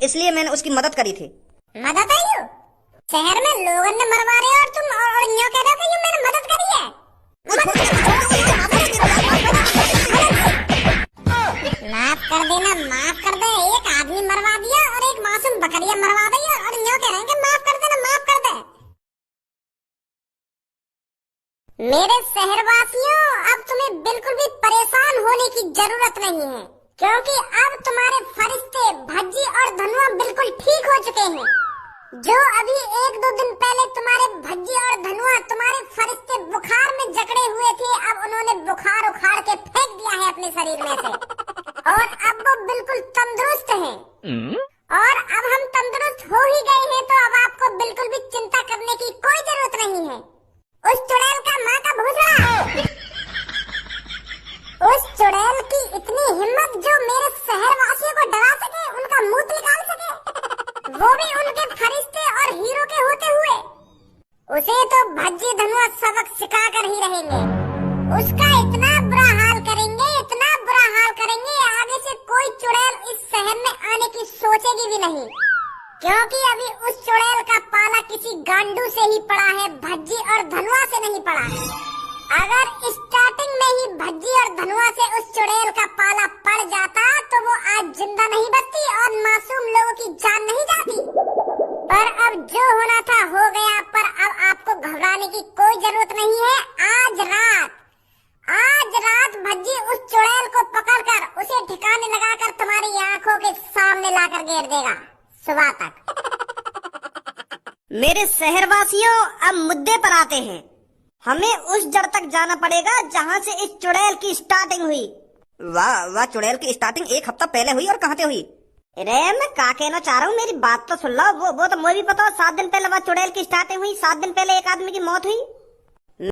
इसलिए मैंने उसकी मदद करी थी। मदद आई हो? शहर में लोगों ने मरवा रहे हो और तुम और यूं कह रहे हो कि ये मैंने मदद करी है। माफ कर देना, माफ कर दे। एक आदमी मरवा दिया और एक मासूम बकरियां मरवा दी और यूं कह रहे हैं कि माफ कर देना, माफ कर दे। मेरे शहरवासियों, अब तुम्हें बिल्कुल भी परेशान होने की जरूरत नहीं है, क्योंकि अब तुम्हारे फरिश्ते भज्जी और धनुआ बिल्कुल ठीक हो चुके हैं। जो अभी 1-2 दिन पहले तुम्हारे भज्जी और धनुआ तुम्हारे फरिश्ते बुखार में जकड़े हुए थे, अब उन्होंने बुखार उखाड़ के फेंक दिया है अपने शरीर में से और अब वो बिल्कुल तंदुरुस्त हैं। और अब हम तंदुरुस्त हो ही गए हैं, तो अब आपको बिल्कुल भी चिंता करने की कोई जरूरत नहीं है। उस चुड़ैल का माँ का भूसड़ा, उस चुड़ैल की इतनी हिम्मत जो मेरे शहरवासियों को डरा सके, उनका मुंह निकाल सके, वो भी उनके फरिश्ते और हीरो के होते हुए, उसे तो भज्जी धनुआ सबक सिखा कर ही रहेंगे। उसका इतना बुरा हाल करेंगे, इतना बुरा हाल करेंगे, आगे से कोई चुड़ैल इस शहर में आने की सोचेगी भी नहीं, क्योंकि अभी उस चुड़ैल का पाला किसी गांडू से ही पड़ा है, भज्जी और धनुआ से नहीं पड़ा। अगर स्टार्टिंग में ही भज्जी और धनुआ से उस चुड़ैल का पाला पड़ जाता तो वो आज जिंदा नहीं बचती और मासूम लोगों की जान नहीं जाती। पर अब जो होना था हो गया, पर अब आपको घबराने की कोई जरूरत नहीं है। आज रात भज्जी उस चुड़ैल को पकड़कर उसे ठिकाने लगाकर तुम्हारी आंखों के सामने लाकर घेर देगा सुबह तक। मेरे शहरवासियों, अब मुद्दे पर आते हैं। हमें उस जड़ तक जाना पड़ेगा जहाँ से इस चुड़ैल की स्टार्टिंग हुई। वाह, चुड़ैल की स्टार्टिंग 1 हफ्ता पहले हुई और कहाँ पे हुई? अरे मैं क्या कहना चाह रहा हूँ, मेरी बात तो सुन लो। वो तो मुझे भी पता, 7 दिन पहले वह चुड़ैल की स्टार्टिंग हुई, 7 दिन पहले एक आदमी की मौत हुई।